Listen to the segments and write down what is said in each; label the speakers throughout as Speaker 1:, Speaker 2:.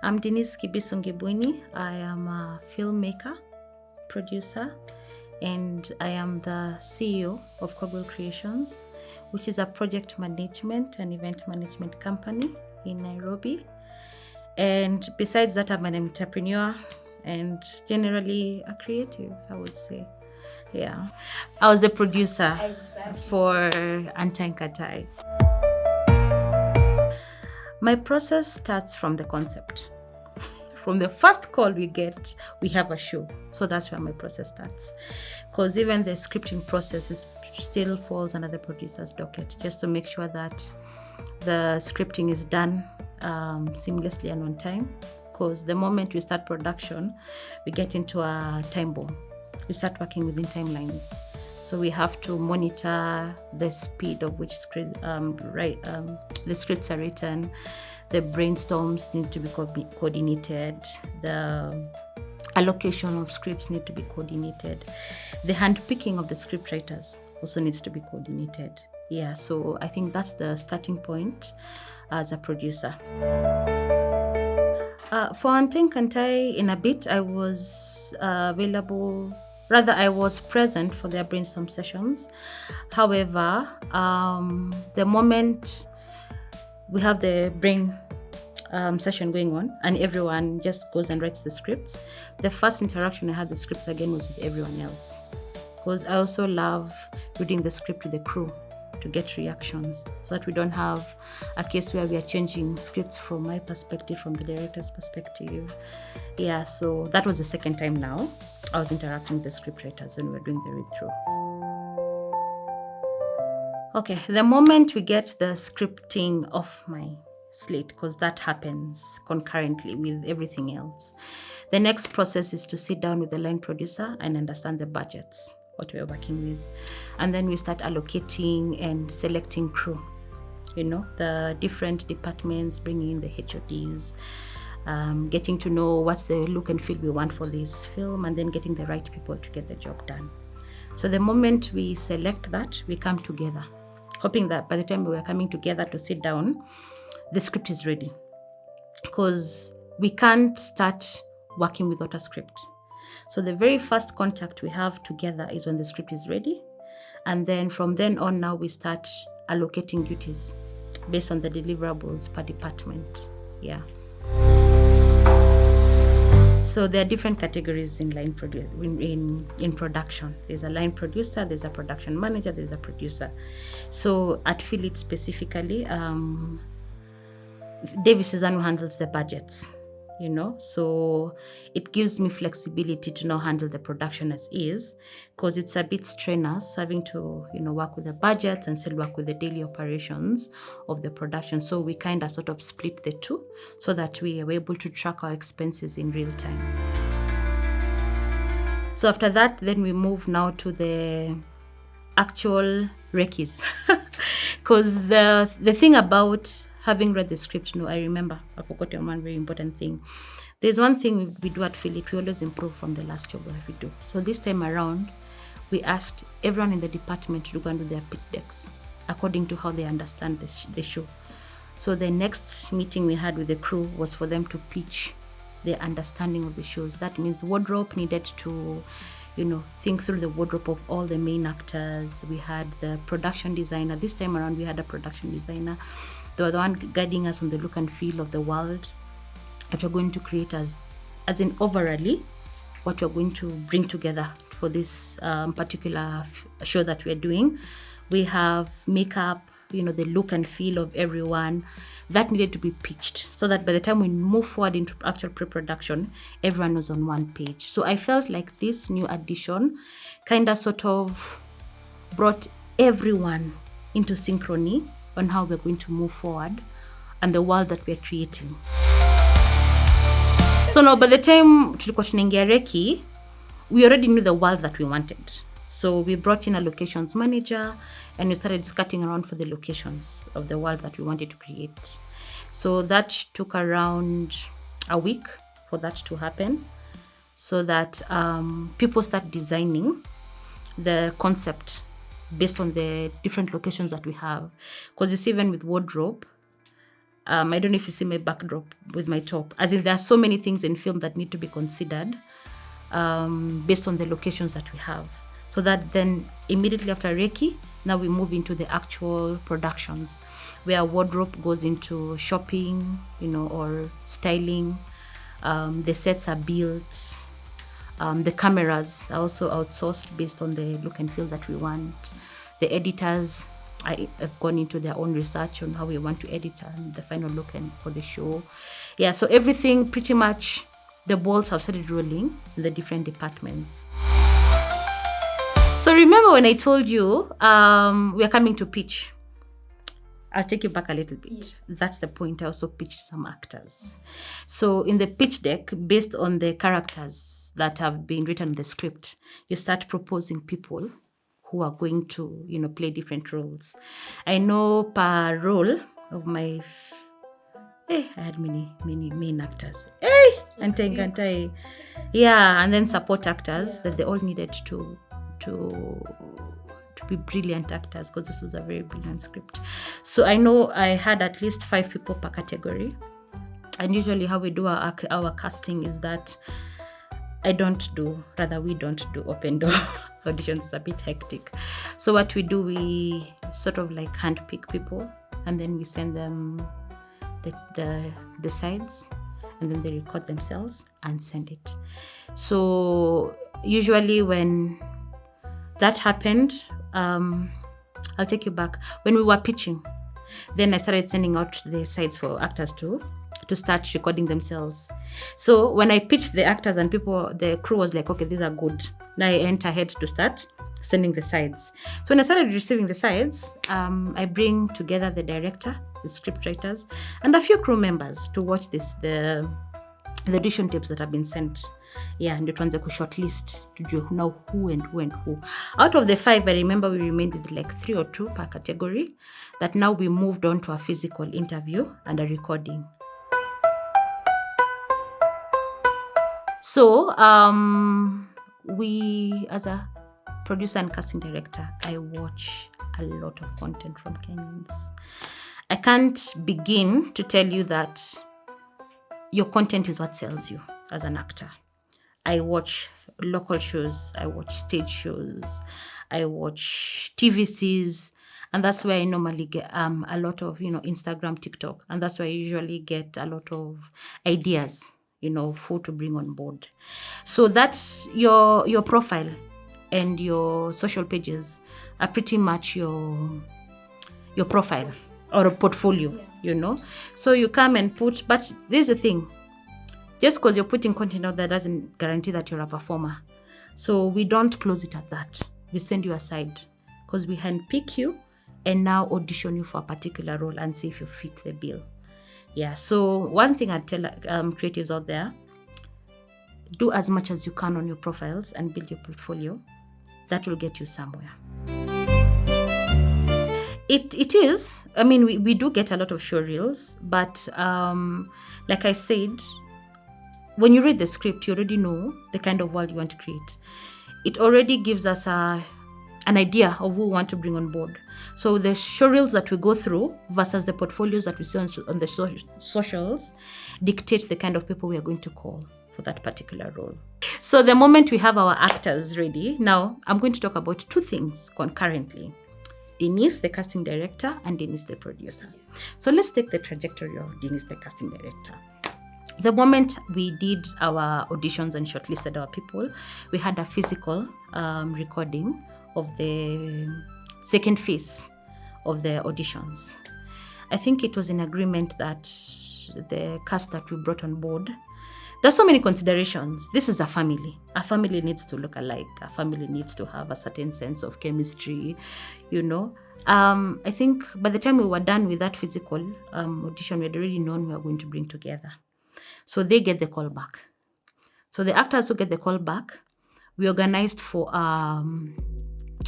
Speaker 1: I'm Denise Kibisungibwini. I am a filmmaker, producer, and I am the CEO of Cogwell Creations, which is a project management and event management company in Nairobi. And besides that, I'm an entrepreneur and generally a creative, I would say. Yeah. I was the producer for Untying Kantai. My process starts from the concept. From the first call we get, we have a show. So that's where my process starts. Because even the scripting process still falls under the producer's docket, just to make sure that the scripting is done seamlessly and on time. Because the moment we start production, we get into a time bomb. We start working within timelines. So we have to monitor the speed of which the scripts are written. The brainstorms need to be coordinated. The allocation of scripts need to be coordinated. The handpicking of the script writers also needs to be coordinated. Yeah, so I think that's the starting point as a producer. For Untying Kantai, in a bit, I was I was present for their brainstorm sessions. However, the moment we have the brain session going on and everyone just goes and writes the scripts, the first interaction I had with the scripts again was with everyone else. Because I also love reading the script to the crew to get reactions, so that we don't have a case where we are changing scripts from my perspective, from the director's perspective. Yeah, so that was the second time now I was interacting with the script writers when we were doing the read-through. Okay, the moment we get the scripting off my slate, because that happens concurrently with everything else, the next process is to sit down with the line producer and understand the budgets, what we're working with. And then we start allocating and selecting crew, the different departments, bringing in the HODs, getting to know what's the look and feel we want for this film, and then getting the right people to get the job done. So the moment we select that, we come together, hoping that by the time we are coming together to sit down, the script is ready. Because we can't start working without a script. So the very first contact we have together is when the script is ready. And then from then on now, we start allocating duties based on the deliverables per department. Yeah. So there are different categories in in production. There's a line producer, there's a production manager, there's a producer. So at Philip specifically, Davis is the one who handles the budgets, so it gives me flexibility to now handle the production as is, because it's a bit strenuous having to work with the budgets and still work with the daily operations of the production. So we kind of sort of split the two so that we are able to track our expenses in real time. So after that, then we move now to the actual recce's. Because the thing about having read the script, I remember, I forgot one very important thing. There's one thing we do at Philip, we always improve from the last job that we do. So this time around, we asked everyone in the department to go and do their pitch decks according to how they understand the show. So the next meeting we had with the crew was for them to pitch their understanding of the shows. That means the wardrobe needed to think through the wardrobe of all the main actors. We had the production designer. This time around, we had a production designer. They were the one guiding us on the look and feel of the world that we're going to create as in overally what we're going to bring together for this particular show that we're doing. We have makeup, the look and feel of everyone. That needed to be pitched so that by the time we move forward into actual pre-production, everyone was on one page. So I felt like this new addition kind of sort of brought everyone into synchrony on how we're going to move forward and the world that we're creating. So now by the time tulikuwa tunaingia Reki, we already knew the world that we wanted. So we brought in a locations manager and we started skirting around for the locations of the world that we wanted to create. So that took around a week for that to happen, so that people start designing the concept based on the different locations that we have. Because you see, even with wardrobe, I don't know if you see my backdrop with my top. As in, there are so many things in film that need to be considered based on the locations that we have. So that then immediately after Reiki, now we move into the actual productions where wardrobe goes into shopping, or styling. The sets are built. The cameras are also outsourced based on the look and feel that we want. The editors have gone into their own research on how we want to edit the final look and for the show. Yeah, so everything pretty much, the balls have started rolling in the different departments. So remember when I told you we are coming to pitch? I'll take you back a little bit. Yes. That's the point. I also pitched some actors. So in the pitch deck, based on the characters that have been written in the script, you start proposing people who are going to, play different roles. I know per role of my... I had many main actors. Untying Kantai. Yeah, and then support actors that they all needed to be brilliant actors, because this was a very brilliant script. So I know I had at least 5 people per category. And usually how we do our casting is that we don't do open door auditions. It's a bit hectic. So what we do, we sort of like handpick people, and then we send them the sides, and then they record themselves and send it. So usually when that happened, I'll take you back. When we were pitching, then I started sending out the sides for actors to start recording themselves. So when I pitched the actors and the crew was like, okay, these are good. Now I went ahead to start sending the sides. So when I started receiving the sides, I bring together the director, the script writers, and a few crew members to watch the audition tapes that have been sent. Yeah, and tuanze ku shortlist to know who and who. Out of the 5, I remember we remained with like 3 or 2 per category, that now we moved on to a physical interview and a recording. So we, as a producer and casting director, I watch a lot of content from Kenyans. I can't begin to tell you that your content is what sells you as an actor. I watch local shows, I watch stage shows, I watch TVCs, and that's where I normally get a lot of, Instagram, TikTok, and that's where I usually get a lot of ideas, who to bring on board. So that's your profile, and your social pages are pretty much your profile or a portfolio, So you come and put, but there's the thing. Just because you're putting content out there doesn't guarantee that you're a performer. So we don't close it at that. We send you aside because we handpick you and now audition you for a particular role and see if you fit the bill. Yeah, so one thing I'd tell creatives out there, do as much as you can on your profiles and build your portfolio. That will get you somewhere. It is. I mean, we do get a lot of show reels, but like I said, when you read the script, you already know the kind of world you want to create. It already gives us an idea of who we want to bring on board. So the show reels that we go through versus the portfolios that we see on the socials dictate the kind of people we are going to call for that particular role. So the moment we have our actors ready, now I'm going to talk about 2 things concurrently. Denise, the casting director, and Denise, the producer. Yes. So let's take the trajectory of Denise, the casting director. The moment we did our auditions and shortlisted our people, we had a physical recording of the second phase of the auditions. I think it was in agreement that the cast that we brought on board, there's so many considerations. This is a family. A family needs to look alike. A family needs to have a certain sense of chemistry, I think by the time we were done with that physical audition, we had already known we were going to bring together. So they get the call back. So the actors who get the call back, we organized for an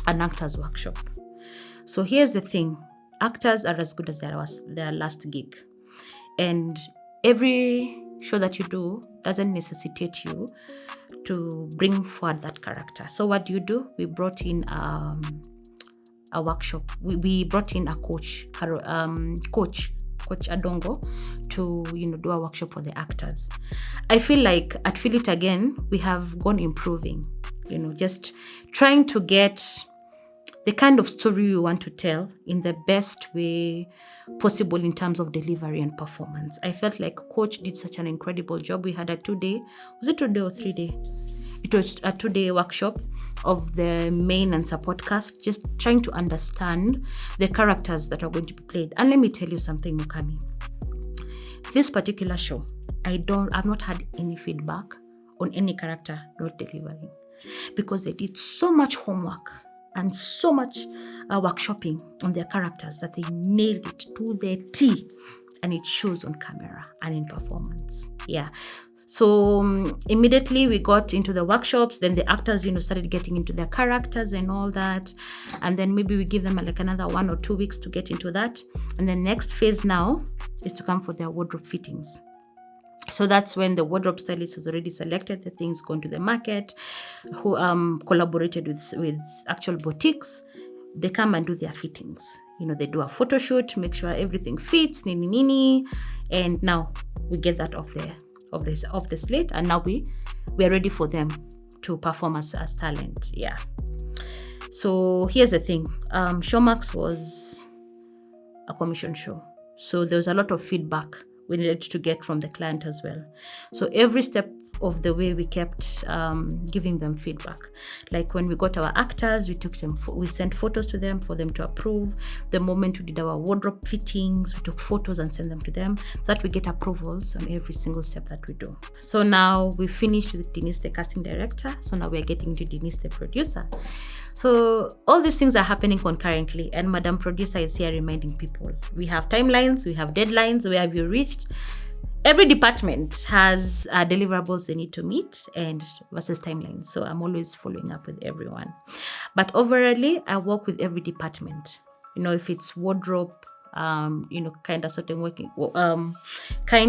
Speaker 1: actors workshop. So here's the thing. Actors are as good as their last gig. And every show that you do doesn't necessitate you to bring forward that character. So what do? We brought in a workshop. We brought in a coach Coach Adongo to, do a workshop for the actors. I feel like at Feel It Again, we have gone improving, just trying to get the kind of story we want to tell in the best way possible in terms of delivery and performance. I felt like Coach did such an incredible job. We had a 2-day, was it 2-day or 3-day? It was a 2-day workshop of the main and support cast, just trying to understand the characters that are going to be played. And let me tell you something, Mukami. This particular show, I've not had any feedback on any character not delivering, because they did so much homework and so much workshopping on their characters that they nailed it to the T, and it shows on camera and in performance. Yeah. So immediately we got into the workshops, then the actors, started getting into their characters and all that. And then maybe we give them like another 1 or 2 weeks to get into that. And the next phase now is to come for their wardrobe fittings. So that's when the wardrobe stylist has already selected the things, gone to the market, who collaborated with actual boutiques. They come and do their fittings. They do a photo shoot, make sure everything fits, and now we get that off the slate, and now we are ready for them to perform as talent. Yeah. So here's the thing. Showmax was a commission show, so there was a lot of feedback we needed to get from the client as well. So every step of the way we kept giving them feedback. Like when we got our actors, we sent photos to them for them to approve. The moment we did our wardrobe fittings, we took photos and sent them to them, so that we get approvals on every single step that we do. So now we finished with Denise, the casting director. So now we're getting to Denise, the producer. So all these things are happening concurrently, and Madam Producer is here reminding people. We have timelines, we have deadlines, where have you reached? Every department has deliverables they need to meet and versus timelines. So I'm always following up with everyone. But overall, I work with every department. If it's wardrobe, kind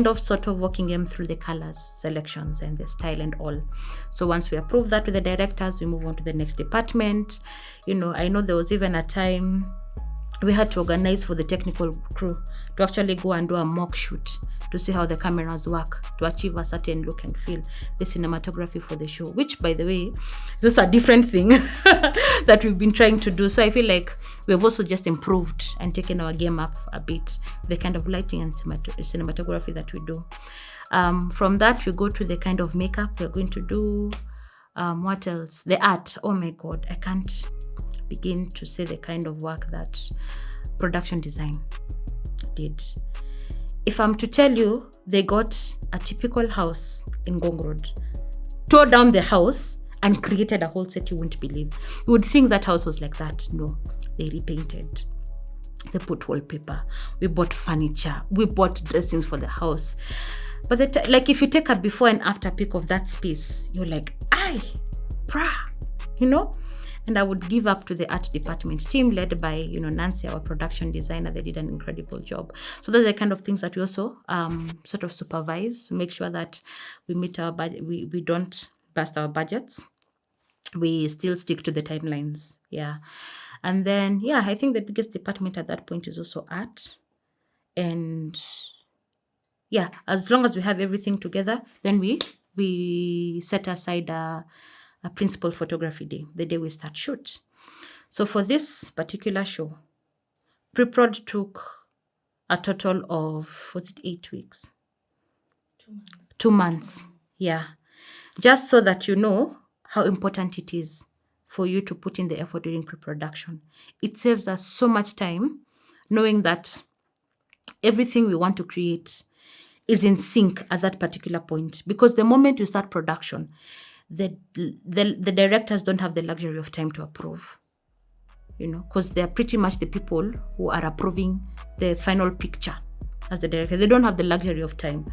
Speaker 1: of sort of working them through the colors, selections, and the style and all. So once we approve that with the directors, we move on to the next department. I know there was even a time we had to organize for the technical crew to actually go and do a mock shoot to see how the cameras work to achieve a certain look and feel, the cinematography for the show, which, by the way, this is a different thing that we've been trying to do. So I feel like we've also just improved and taken our game up a bit, the kind of lighting and cinematography that we do. From that, we go to the kind of makeup we're going to do. What else? The art. Oh my God, I can't begin to say the kind of work that production design did. If I'm to tell you, they got a typical house in Ngong Road, tore down the house and created a whole set you wouldn't believe. You would think that house was like that. No, they repainted. They put wallpaper. We bought furniture. We bought dressings for the house. But if you take a before and after pic of that space, you're like, aye, And I would give up to the art department team led by, Nancy, our production designer. They did an incredible job. So those are the kind of things that we also sort of supervise, make sure that we meet our budget. We don't bust our budgets. We still stick to the timelines. Yeah. And then, I think the biggest department at that point is also art. And as long as we have everything together, then we set aside a principal photography day, the day we start shoot. So for this particular show, pre-prod took a total of, 8 weeks?
Speaker 2: 2 months.
Speaker 1: 2 months, yeah. Just so that you know how important it is for you to put in the effort during pre-production. It saves us so much time knowing that everything we want to create is in sync at that particular point. Because the moment you start production, the directors don't have the luxury of time to approve, because they're pretty much the people who are approving the final picture as the director. They don't have the luxury of time.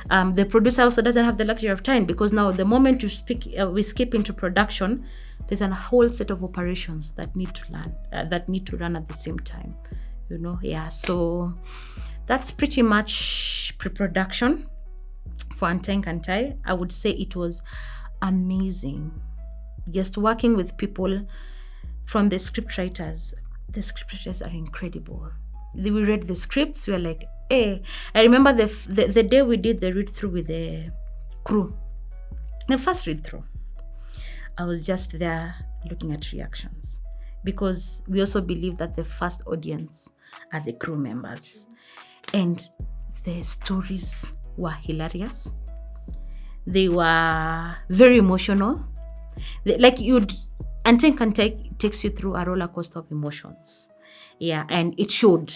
Speaker 1: The producer also doesn't have the luxury of time, because now the moment we skip into production, there's a whole set of operations that need to run at the same time. So that's pretty much pre-production for Untying Kantai. I would say it was amazing. Just working with people from the script writers. The script writers are incredible. We read the scripts, we were like, I remember the day we did the read through with the crew. The first read through, I was just there looking at reactions, because we also believe that the first audience are the crew members, and the stories were hilarious. They were very emotional. Untying Kantai takes you through a roller coaster of emotions. Yeah, and it showed.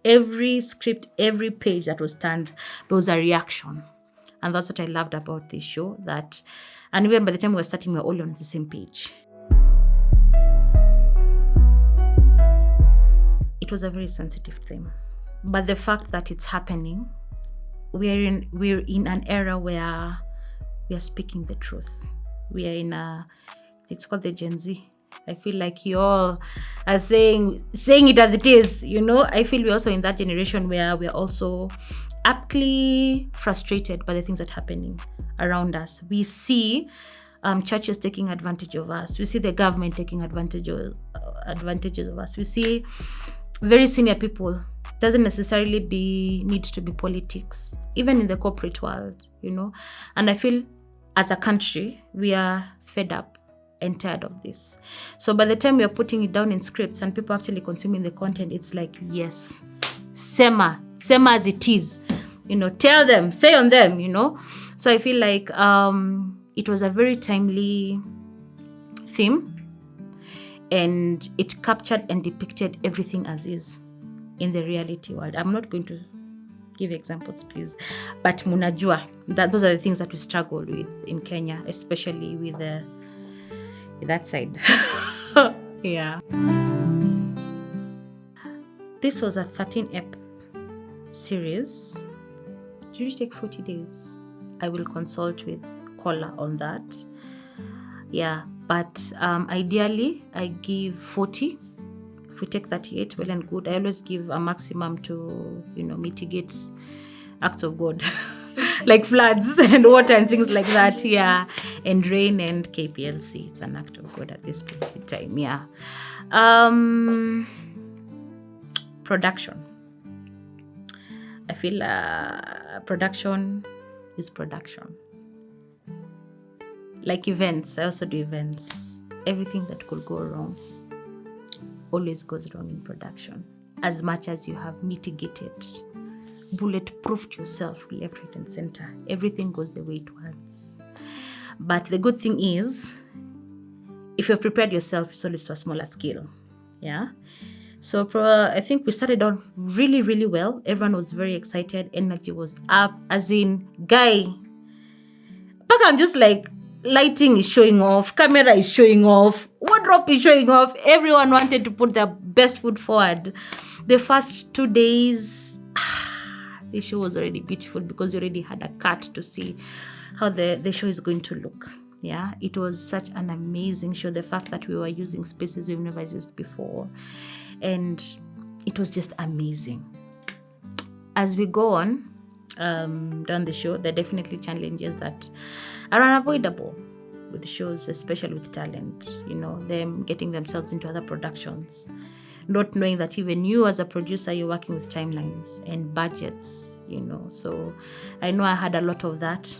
Speaker 1: Every script, every page that was turned, there was a reaction. And that's what I loved about this show. And even by the time we were starting, we were all on the same page. It was a very sensitive theme. But the fact that it's happening, we're in an era where we are speaking the truth. We are it's called the Gen Z. I feel like you all are saying it as it is, I feel we're also in that generation where we're also aptly frustrated by the things that are happening around us. We see churches taking advantage of us. We see the government taking advantages of us. We see very senior people. Doesn't necessarily need to be politics, even in the corporate world, And I feel as a country, we are fed up and tired of this. So by the time we are putting it down in scripts and people actually consuming the content, it's like, yes, sema as it is, tell them, say on them, So I feel like it was a very timely theme, and it captured and depicted everything as is in the reality world. I'm not going to give examples, please, but munajua that those are the things that we struggle with in Kenya, especially with that side. Yeah. This was a 13-ep series. It usually take 40 days. I will consult with Kola on that. Yeah, but ideally I give 40. If we take 38, well and good. I always give a maximum to, mitigate acts of God. Like floods and water and things like that, yeah. And rain and KPLC. It's an act of God at this point in time, yeah. Production. I feel production is production. Like events, I also do events. Everything that could go wrong always goes wrong in production. As much as you have mitigated, bulletproofed yourself left, right, and center, everything goes the way it wants. But the good thing is, if you've prepared yourself, it's always to a smaller scale. Yeah. So I think we started on really, really well. Everyone was very excited. Energy was up. As in, guy, but I'm just like, lighting is showing off, camera is showing off, wardrobe is showing off. Everyone wanted to put their best foot forward. The first 2 days, the show was already beautiful because you already had a cut to see how the show is going to look. Yeah, it was such an amazing show. The fact that we were using spaces we've never used before, and it was just amazing. As we go on down the show, there are definitely challenges that are unavoidable with shows, especially with talent, them getting themselves into other productions, not knowing that even you as a producer, you're working with timelines and budgets, So I know I had a lot of that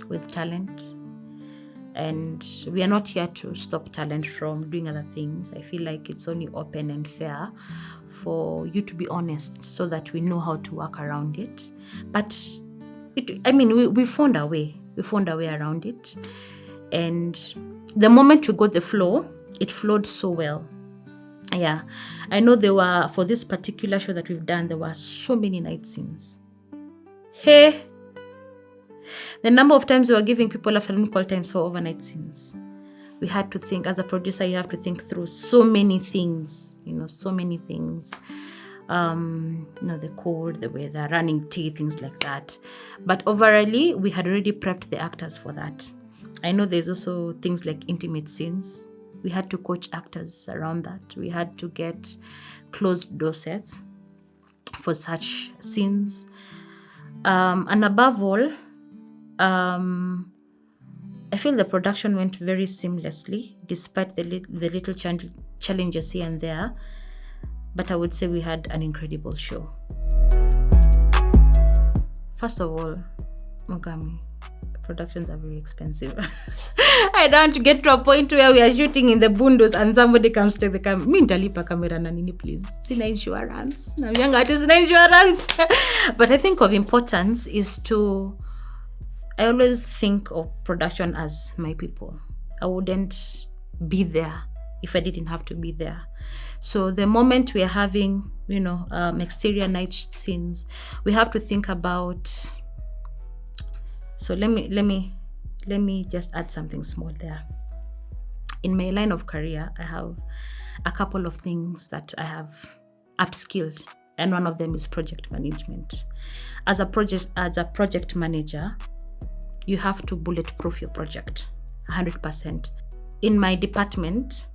Speaker 1: with talent, and we are not here to stop talent from doing other things. I feel like it's only open and fair for you to be honest so that we know how to work around it. But we found a way. We found a way around it. And the moment we got the flow, it flowed so well. Yeah. I know for this particular show that we've done, there were so many night scenes. Hey! The number of times we were giving people afternoon call times for overnight scenes. We had to think, as a producer, you have to think through so many things, so many things. The cold, the weather, running tea, things like that. But overall, we had already prepped the actors for that. I know there's also things like intimate scenes. We had to coach actors around that. We had to get closed door sets for such scenes. And above all, I feel the production went very seamlessly, despite the little challenges here and there. But I would say we had an incredible show. First of all, Mogami, productions are very expensive. I don't want to get to a point where we are shooting in the bundos and somebody comes to the camera. Mi nitalipa camera na nini, please. Sina insurance. Nambianga ati sina insurance. But I think of importance is I always think of production as my people. I wouldn't be there if I didn't have to be there. So the moment we are having, exterior night scenes, we have to think about. So let me just add something small there. In my line of career, I have a couple of things that I have upskilled, and one of them is project management. As a project manager, you have to bulletproof your project 100%. In my department,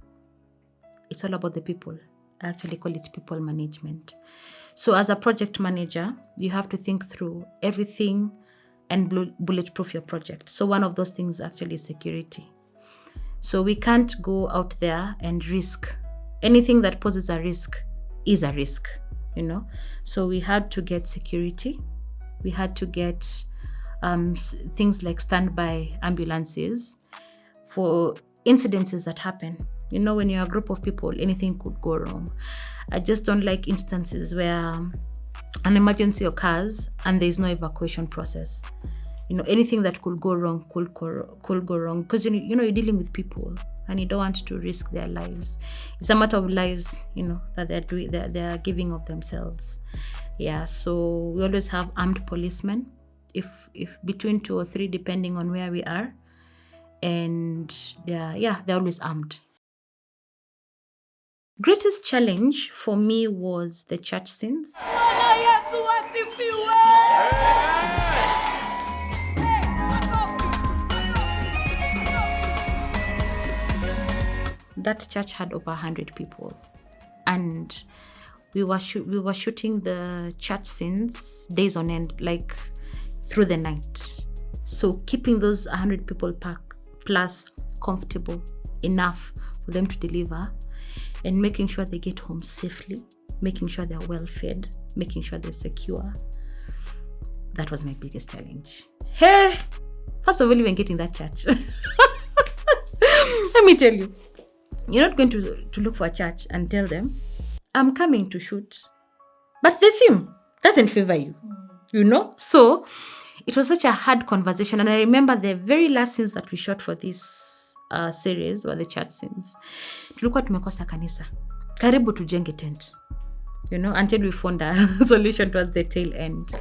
Speaker 1: it's all about the people. I actually call it people management. So as a project manager, you have to think through everything and bulletproof your project. So one of those things actually is security. So we can't go out there and risk. Anything that poses a risk is a risk, So we had to get security. We had to get things like standby ambulances for incidences that happen. When you're a group of people, anything could go wrong. I just don't like instances where an emergency occurs and there's no evacuation process. Anything that could go wrong could go wrong because you're dealing with people and you don't want to risk their lives. It's a matter of lives, that they're giving of themselves. Yeah, so we always have armed policemen, if between 2 or 3, depending on where we are, and they're always armed. Greatest challenge for me was the church scenes. That church had over 100 people, and we were shooting the church scenes days on end, like through the night. So keeping those 100 people plus comfortable enough for them to deliver, and making sure they get home safely, making sure they're well fed, making sure they're secure. That was my biggest challenge. Hey, first of all, even getting that church. Let me tell you, you're not going to look for a church and tell them, I'm coming to shoot, but the theme doesn't favor you, So it was such a hard conversation. And I remember the very last scenes that we shot for this series were the church scenes. Tulikuwa tumekosa kanisa. Karibu tujenge tent. Until we found a solution towards the tail end.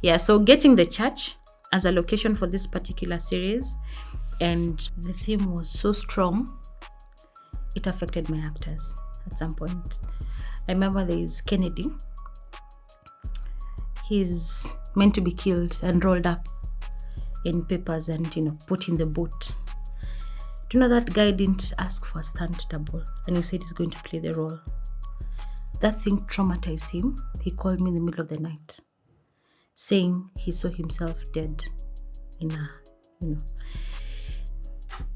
Speaker 1: Yeah, so getting the church as a location for this particular series, and the theme was so strong, it affected my actors at some point. I remember there is Kennedy. He's meant to be killed and rolled up in papers and, put in the boot. Do you know that guy didn't ask for a stunt double and he said he's going to play the role? That thing traumatized him. He called me in the middle of the night saying he saw himself dead in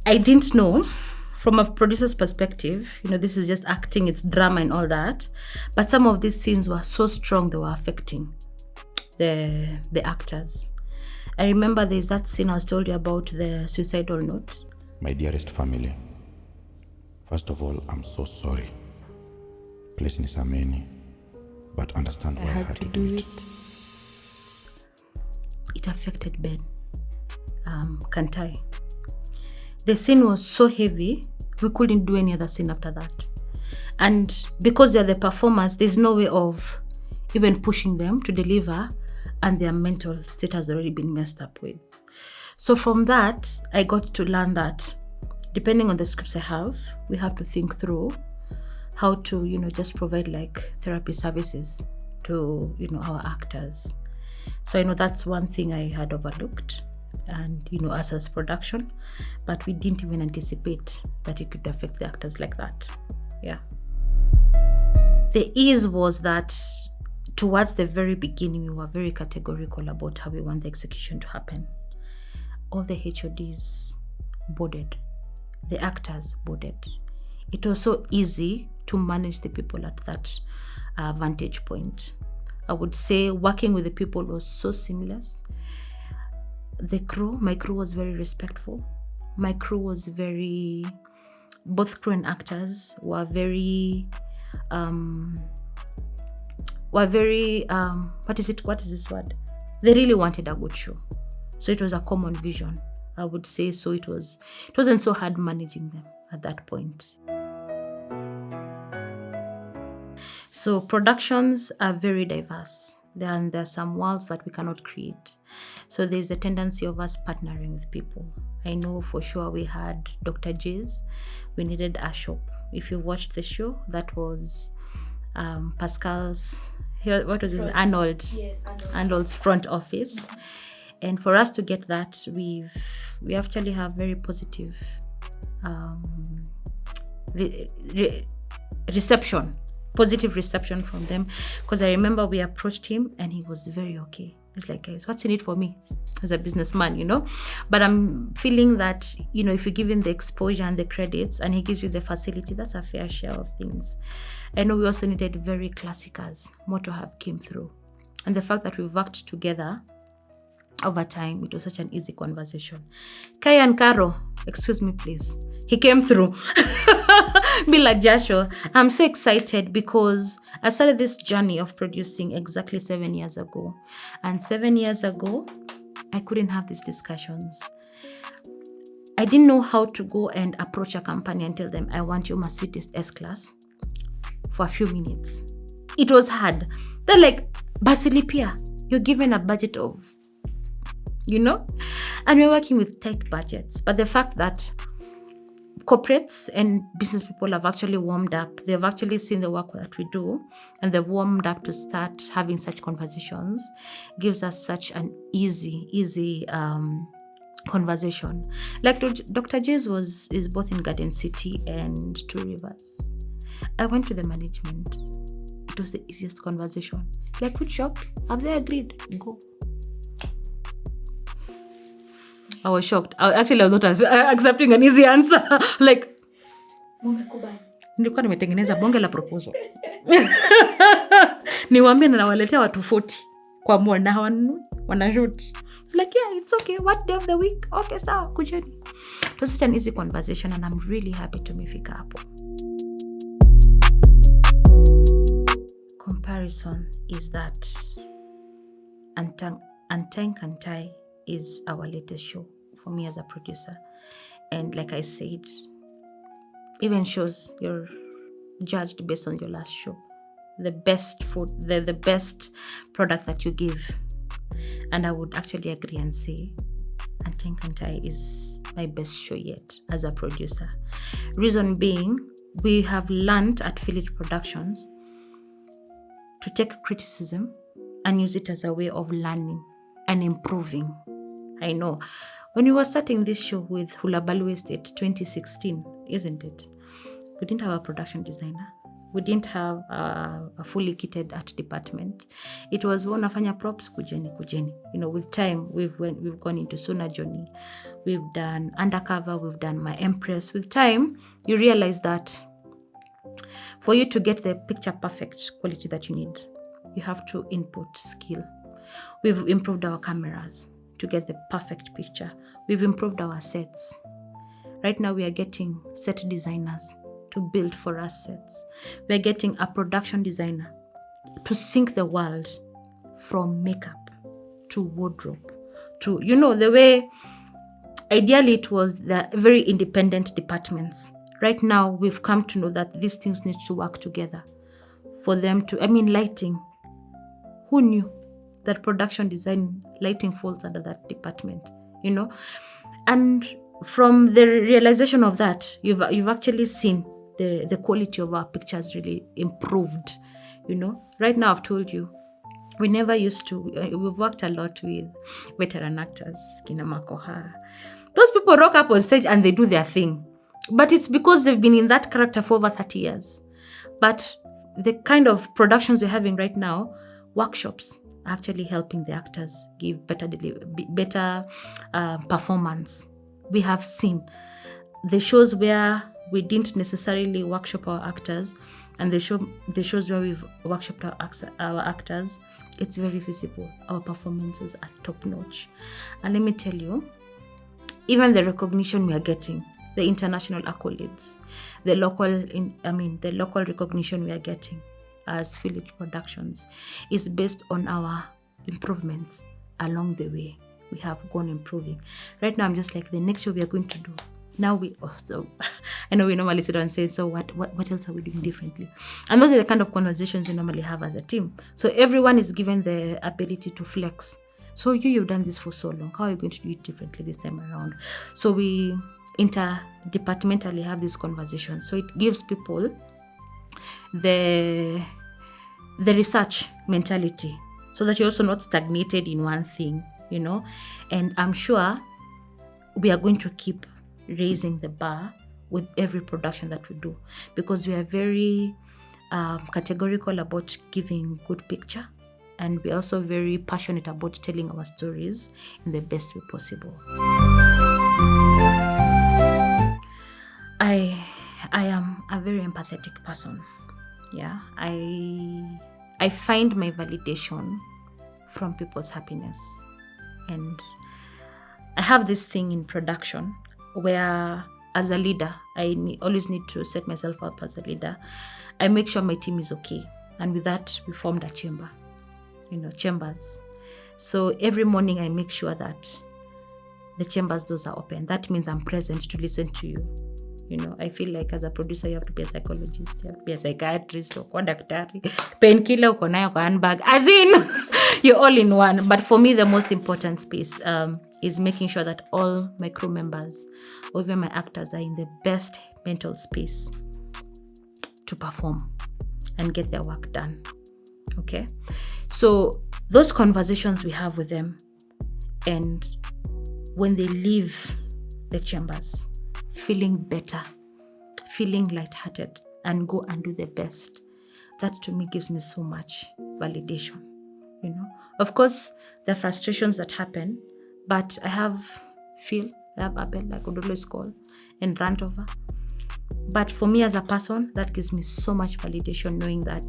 Speaker 1: I didn't know. From a producer's perspective, this is just acting, it's drama and all that. But some of these scenes were so strong, they were affecting the actors. I remember there's that scene I was told you about, the suicidal note.
Speaker 3: My dearest family, first of all, I'm so sorry. Please nisameni, but understand why I had to do it.
Speaker 1: It affected Ben Kantai. The scene was so heavy, we couldn't do any other scene after that. And because they're the performers, there's no way of even pushing them to deliver, and their mental state has already been messed up with. So from that, I got to learn that depending on the scripts I have, we have to think through how to, just provide like therapy services to, our actors. So that's one thing I had overlooked. And us as production, but we didn't even anticipate that it could affect the actors like that. Yeah. The ease was that towards the very beginning, we were very categorical about how we want the execution to happen. All the HODs boarded, the actors boarded. It was so easy to manage the people at that vantage point. I would say working with the people was so seamless. My crew was very respectful. My crew was both crew and actors were very, what is this word? They really wanted a good show. So it was a common vision, I would say. So it wasn't so hard managing them at that point. So productions are very diverse. There are some worlds that we cannot create. So there's a tendency of us partnering with people. I know for sure we had Dr. J's. We needed a shop. If you watched the show, that was Pascal's, what was his, Arnold. Yes, Arnold's front office. And for us to get that, we actually have very positive positive reception from them, because I remember we approached him and he was very okay. He's like, guys, what's in it for me as a businessman, But I'm feeling that, if you give him the exposure and the credits and he gives you the facility, that's a fair share of things. I know we also needed very classicers. Moto Hub came through. And the fact that we've worked together over time, it was such an easy conversation. Kai and Caro, excuse me, please. He came through. Bila Jasho. I'm so excited because I started this journey of producing exactly 7 years ago. And 7 years ago, I couldn't have these discussions. I didn't know how to go and approach a company and tell them, I want your Mercedes S-Class for a few minutes. It was hard. They're like, Basilipia, you're given a budget of, and we're working with tight budgets. But the fact that corporates and business people have actually warmed up, they've actually seen the work that we do, and they've warmed up to start having such conversations, gives us such an easy conversation. Like Dr. J's is both in Garden City and Two Rivers. I went to the management. It was the easiest conversation. Like, which shop? Have they agreed? Go. I was shocked. I was not accepting an easy answer. Like, nilikuwa nimetengeneza bonge la proposal. Niwaambie na nawaletea watu 40 kwa mwaka na wanashoot. Like, yeah, it's okay. What day of the week? Okay, sawa, kujeni. It was such an easy conversation and I'm really happy tumefika hapo. Comparison is that Untying Kantai is our latest show for me as a producer. And like I said, even shows, you're judged based on your last show. The best food, the best product that you give. And I would actually agree and say Untying Kantai is my best show yet as a producer. Reason being, we have learned at Village Productions to take criticism and use it as a way of learning and improving. I know. When we were starting this show with Hulabalu Estate 2016, isn't it? We didn't have a production designer. We didn't have a fully kitted art department. It was wanafanya props kujeni. With time, we've gone into Sona Johnny. We've done Undercover. We've done My Empress. With time, you realize that for you to get the picture perfect quality that you need, you have to input skill. We've improved our cameras to get the perfect picture. We've improved our sets. Right now, we are getting set designers to build for us sets. We're getting a production designer to sync the world from makeup to wardrobe to, the way ideally it was the very independent departments. Right now, we've come to know that these things need to work together for them to, lighting. Who knew that production design lighting falls under that department, And from the realization of that, you've actually seen the quality of our pictures really improved, Right now, I've told you, we never used to, we've worked a lot with veteran actors, Kina Makoha. Those people rock up on stage and they do their thing. But it's because they've been in that character for over 30 years. But the kind of productions we're having right now, workshops, are actually helping the actors give better performance. We have seen the shows where we didn't necessarily workshop our actors, and the shows where we've workshopped our actors, it's very visible. Our performances are top notch. And let me tell you, even the recognition we are getting, the international accolades, the local recognition we are getting as Village Productions is based on our improvements along the way. We have gone improving. Right now, I'm just like, the next show we are going to do. Now I know we normally sit down and say, so what else are we doing differently? And those are the kind of conversations we normally have as a team. So everyone is given the ability to flex. So you've done this for so long. How are you going to do it differently this time around? So we interdepartmentally have this conversation. So it gives people the research mentality, so that you're also not stagnated in one thing, And I'm sure we are going to keep raising the bar with every production that we do, because we are very categorical about giving good picture, and we're also very passionate about telling our stories in the best way possible. I am a very empathetic person. Yeah, I find my validation from people's happiness, and I have this thing in production where, as a leader, I always need to set myself up as a leader. I make sure my team is okay, and with that, we formed a chamber, chambers. So every morning, I make sure that the chambers doors are open. That means I'm present to listen to you. I feel like as a producer, you have to be a psychologist, you have to be a psychiatrist, or daktari, painkiller, uko nayo kwa handbag. As in, you're all in one. But for me, the most important space is making sure that all my crew members, or even my actors, are in the best mental space to perform and get their work done. Okay? So those conversations we have with them, and when they leave the chambers, feeling better, feeling lighthearted, and go and do the best, that to me gives me so much validation. Of course, there are frustrations that happen, but I have Abel, like Odolo call, and rant over. But for me as a person, that gives me so much validation, knowing that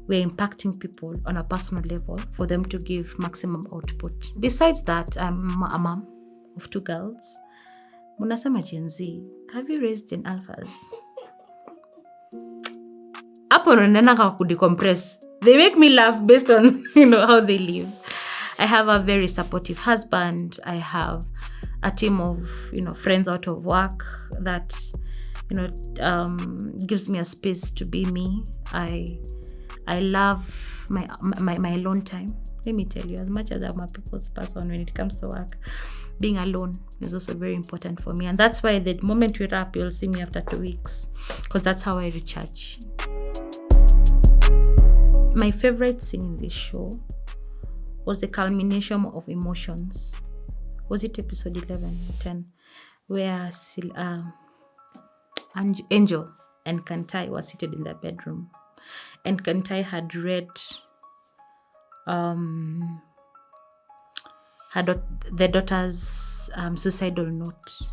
Speaker 1: we're impacting people on a personal level for them to give maximum output. Besides that, I'm a mom of 2 girls. Munasema Gen Z, have you raised in alphas? Hapo nananga kudecompress. They make me laugh based on how they live. I have a very supportive husband. I have a team of friends out of work that gives me a space to be me. I love my alone time. Let me tell you, as much as I'm a people's person, when it comes to work, being alone is also very important for me. And that's why the moment we wrap, you'll see me after 2 weeks, because that's how I recharge. My favorite scene in this show was the culmination of emotions. Was it episode 11 or 10? Where Angel and Kantai were seated in their bedroom. And Kantai had read the daughter's suicidal note,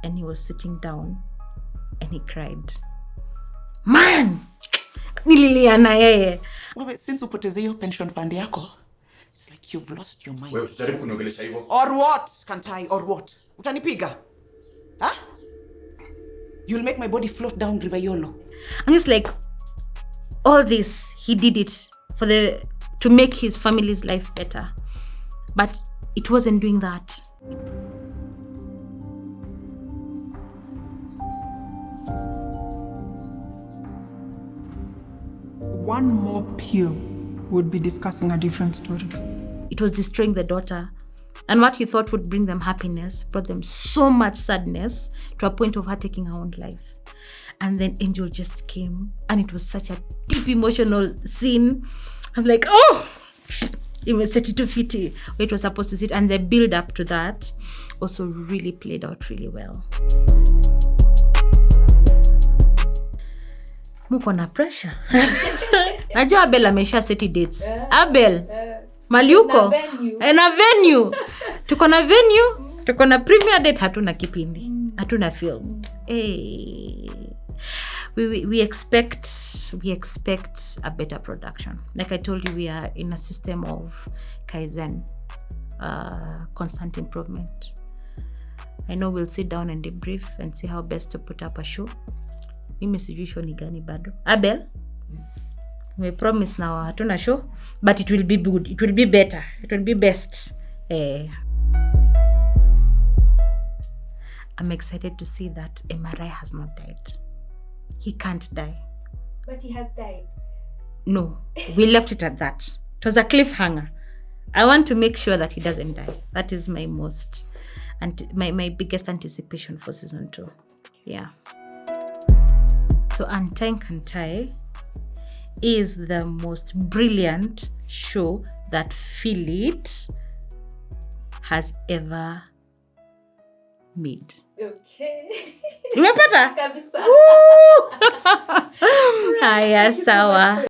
Speaker 1: and he was sitting down and he cried. Man! Nililia na yeye.
Speaker 4: Wewe since upoteze hiyo pension fund yako, it's like you've lost your mind.
Speaker 3: Wewe usijaribu kuniongelesha hivyo.
Speaker 4: Or what, Kantai, or what? Utanipiga? Huh? You'll make my body float down River Yolo.
Speaker 1: I'm just like, all this, he did it to make his family's life better. But it wasn't doing that.
Speaker 5: One more pill would be discussing a different story.
Speaker 1: It was destroying the daughter. And what he thought would bring them happiness brought them so much sadness to a point of her taking her own life. And then Angel just came, and it was such a deep emotional scene. I was like, oh! It was set to fit where it was supposed to sit. And the build up to that also really played out really well. Muko na pressure. Najua Abel amesha seti dates. Abel, Maliuko, na venue. Tuko na venue, tuko na premiere date, hatuna kipindi, hatuna film. We expect a better production. Like I told you, we are in a system of Kaizen, constant improvement. I know we'll sit down and debrief and see how best to put up a show. Mimi sijui show ni gani bado. Abel, we promise now hatuna show, but it will be good. It will be better. It will be best. I'm excited to see that MRI has not died. He can't die.
Speaker 2: But he has died.
Speaker 1: No, we left it at that. It was a cliffhanger. I want to make sure that he doesn't die. That is my my biggest anticipation for season 2. Yeah. So Untying Kantai is the most brilliant show that Philip has ever made.
Speaker 2: Okay.
Speaker 1: Umepata?
Speaker 2: Kabisa.
Speaker 1: Haya, sawa.